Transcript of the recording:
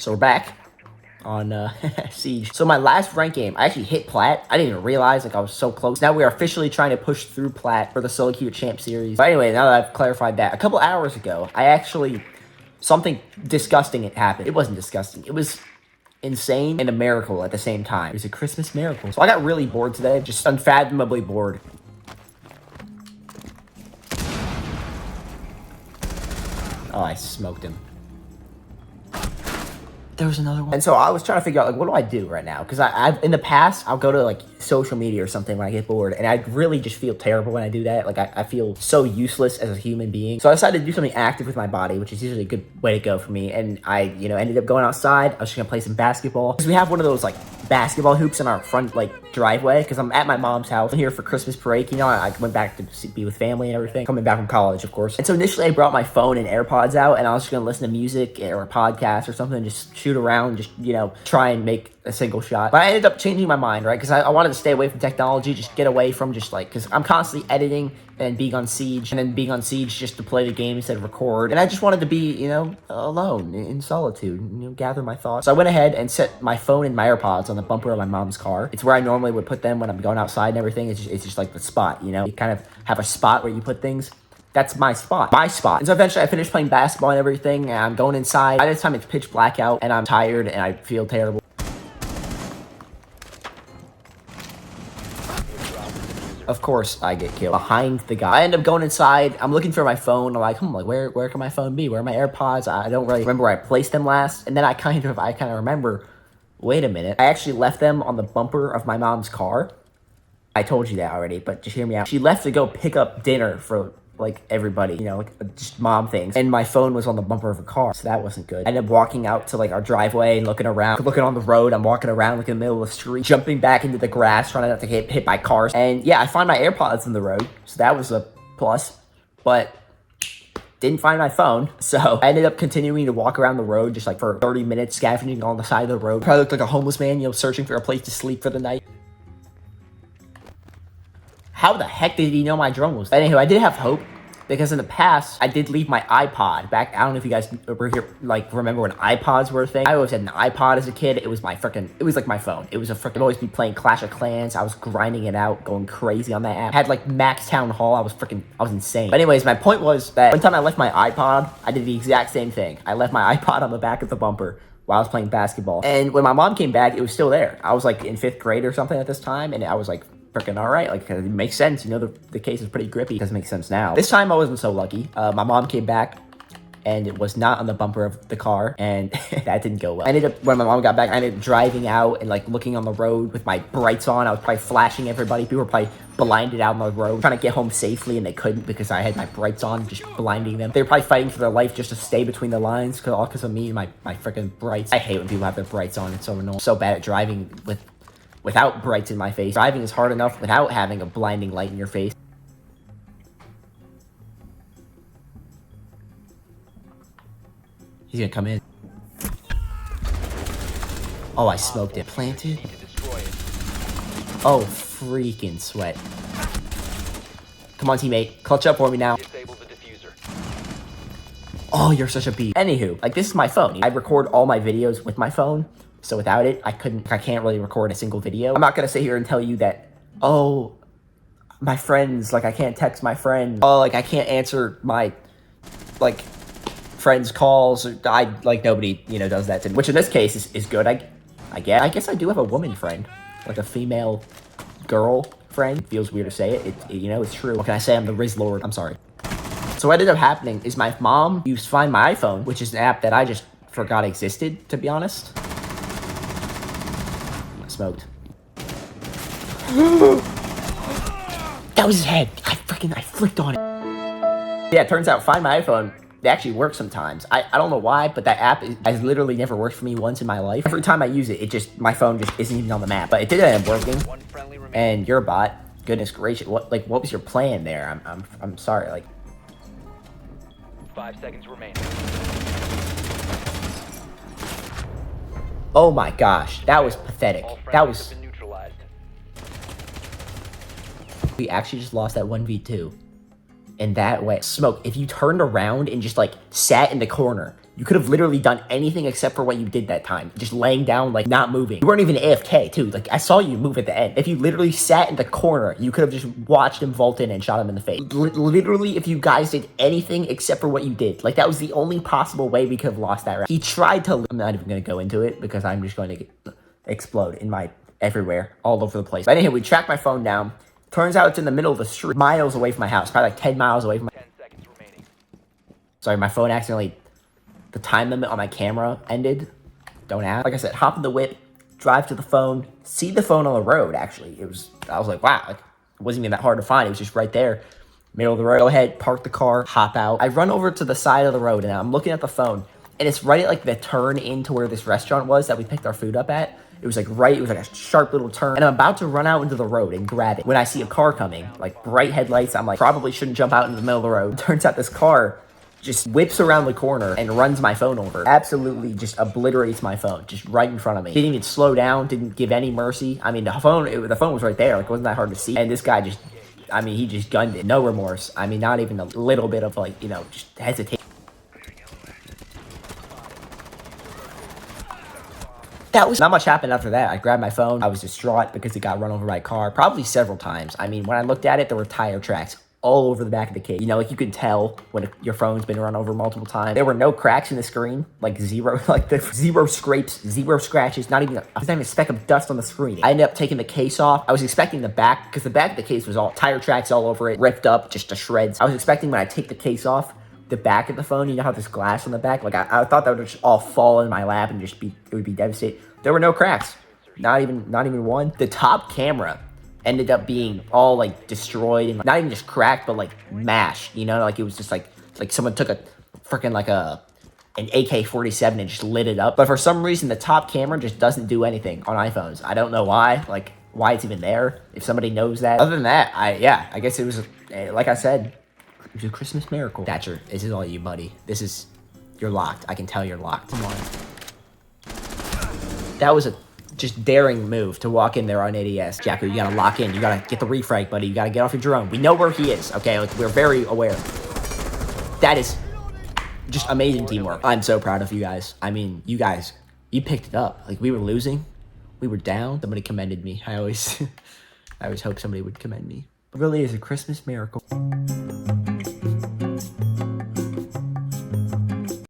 So we're back on Siege. So my last ranked game, I actually hit Plat. I didn't even realize, like, I was so close. Now we are officially trying to push through Plat for the Solo Queue Champ series. But anyway, now that I've clarified that, a couple hours ago, I actually, something disgusting had happened. It wasn't disgusting. It was insane and a miracle at the same time. It was a Christmas miracle. So I got really bored today, just unfathomably bored. Oh, I smoked him. There was another one. And so I was trying to figure out, like, what do I do right now? Because I've in the past, I'll go to, like, social media or something when I get bored. And I really just feel terrible when I do that. Like, I feel so useless as a human being. So I decided to do something active with my body, which is usually a good way to go for me. And I, ended up going outside. I was just going to play some basketball. Because we have one of those, like, basketball hoops in our front, like, driveway. Because I'm at my mom's house. I'm here for Christmas break. I went back to be with family and everything. Coming back from college, of course. And so initially I brought my phone and AirPods out. And I was just going to listen to music or a podcast or something. Just shoot around, just, try and make a single shot. But I ended up changing my mind, right? Because I wanted to stay away from technology, just get away from just, like, because I'm constantly editing and being on Siege, and then being on Siege just to play the game instead of record. And I just wanted to be, alone, in solitude, gather my thoughts. So I went ahead and set my phone and my AirPods on the bumper of my mom's car. It's where I normally would put them when I'm going outside and everything. It's just like the spot, You kind of have a spot where you put things. That's my spot. And so eventually I finished playing basketball and everything, and I'm going inside. By this time it's pitch black out, and I'm tired, and I feel terrible. Of course I get killed behind the guy. I end up going inside. I'm looking for my phone. I'm like, where can my phone be? Where are my AirPods? I don't really remember where I placed them last. And then I kind of remember, wait a minute. I actually left them on the bumper of my mom's car. I told you that already, but just hear me out. She left to go pick up dinner for, like, everybody, just mom things. And my phone was on the bumper of a car, so that wasn't good. I ended up walking out to, like, our driveway and looking around, looking on the road. I'm walking around, like, in the middle of the street, jumping back into the grass, trying not to get hit by cars. And yeah, I found my AirPods in the road, so that was a plus, but didn't find my phone. So I ended up continuing to walk around the road just, like, for 30 minutes, scavenging on the side of the road. Probably looked like a homeless man, searching for a place to sleep for the night. How the heck did he know my drone was? Anywho, I did have hope, because in the past, I did leave my iPod back. I don't know if you guys were here, like, remember when iPods were a thing. I always had an iPod as a kid. It was like my phone. It was I'd always be playing Clash of Clans. I was grinding it out, going crazy on that app. I had, like, Max Town Hall. I was insane. But anyways, my point was that one time I left my iPod, I did the exact same thing. I left my iPod on the back of the bumper while I was playing basketball. And when my mom came back, it was still there. I was, like, in 5th grade or something at this time, and I was, like, freaking all right, like, it makes sense, the case is pretty grippy. It doesn't make sense now. This time I wasn't so lucky. My mom came back, and it was not on the bumper of the car, and that didn't go well. When my mom got back, I ended up driving out and, like, looking on the road with my brights on. I was probably flashing everybody. People were probably blinded out on the road, trying to get home safely, and they couldn't because I had my brights on, just blinding them. They were probably fighting for their life just to stay between the lines, all because of me and my freaking brights. I hate when people have their brights on. It's so annoying. So bad at driving without brights in my face. Driving is hard enough without having a blinding light in your face. He's gonna come in. Oh, I smoked it. Planted? Oh, freaking sweat. Come on, teammate. Clutch up for me now. Oh, you're such a beast. Anywho, like, this is my phone. I record all my videos with my phone. So without it, I can't really record a single video. I'm not gonna sit here and tell you that, oh, my friends, like, I can't text my friend. Oh, like, I can't answer my, like, friends' calls. Nobody, does that to me. Which in this case is good, I guess I do have a woman friend. Like, a female girl friend. Feels weird to say it. It's true. What can I say? I'm the Riz Lord. I'm sorry. So what ended up happening is my mom used Find My iPhone, which is an app that I just forgot existed, to be honest. Smoked. That was his head. I flicked on it. Yeah, it turns out Find My iPhone, it actually works sometimes. I don't know why, but that app has literally never worked for me once in my life. Every time I use it, my phone just isn't even on the map. But it did end up working. And you're a bot. Goodness gracious, what was your plan there? I'm sorry, like. 5 seconds remaining. Oh my gosh, that was pathetic. That was. We actually just lost that 1v2. In that way. Smoke, if you turned around and just, like, sat in the corner You could have literally done anything except for what you did that time. Just laying down, like, not moving. You weren't even AFK, too. Like, I saw you move at the end. If you literally sat in the corner, you could have just watched him vault in and shot him in the face. Literally, if you guys did anything except for what you did. Like, that was the only possible way we could have lost that round. He tried to... I'm not even going to go into it because I'm just going to explode in my... everywhere, all over the place. But anyway, we tracked my phone down. Turns out it's in the middle of the street, miles away from my house. Probably like 10 miles away from my... 10 seconds remaining. Sorry, my phone accidentally... The time limit on my camera ended. Don't ask. Like I said, hop in the whip, drive to the phone, see the phone on the road, actually. I was like, wow, like, it wasn't even that hard to find. It was just right there, middle of the road. Go ahead, park the car, hop out. I run over to the side of the road, and I'm looking at the phone, and it's right at, like, the turn into where this restaurant was that we picked our food up at. It was, like, right, it was, like, a sharp little turn, and I'm about to run out into the road and grab it when I see a car coming, like, bright headlights. I'm like, probably shouldn't jump out into the middle of the road. Turns out this car just whips around the corner and runs my phone over. Absolutely just obliterates my phone, just right in front of me. Didn't even slow down, didn't give any mercy. I mean, the phone was right there. Like, it wasn't that hard to see. And this guy just, I mean, he just gunned it. No remorse. I mean, not even a little bit of, like, you know, just hesitation. That was not much happened after that. I grabbed my phone. I was distraught because it got run over by a car, probably several times. I mean, when I looked at it, there were tire tracks all over the back of the case. You know, like, you can tell when your phone's been run over multiple times. There were no cracks in the screen, like zero, like the zero scrapes, zero scratches, not even a speck of dust on the screen. I ended up taking the case off. I was expecting the back, because the back of the case was all tire tracks all over it, ripped up just to shreds. I was expecting when I take the case off, the back of the phone, you know how there's glass on the back? Like, I thought that would just all fall in my lap and just be, it would be devastating. There were no cracks. Not even one. The top camera ended up being all, like, destroyed and not even just cracked, but, like, mashed, you know? Like, it was just like someone took a freaking, like, an AK-47 and just lit it up. But for some reason, the top camera just doesn't do anything on iPhones. I don't know why, like, why it's even there, if somebody knows that. Other than that, I guess it was, like I said, it was a Christmas miracle. Thatcher, this is all you, buddy. You're locked. I can tell you're locked. Come on. That was a just daring move to walk in there on ADS. Jacko, you gotta lock in. You gotta get the refrag, buddy. You gotta get off your drone. We know where he is, okay? Like, we're very aware. That is just amazing teamwork. I'm so proud of you guys. I mean, you guys, you picked it up. Like, we were losing. We were down. Somebody commended me. I always hope somebody would commend me. It really is a Christmas miracle.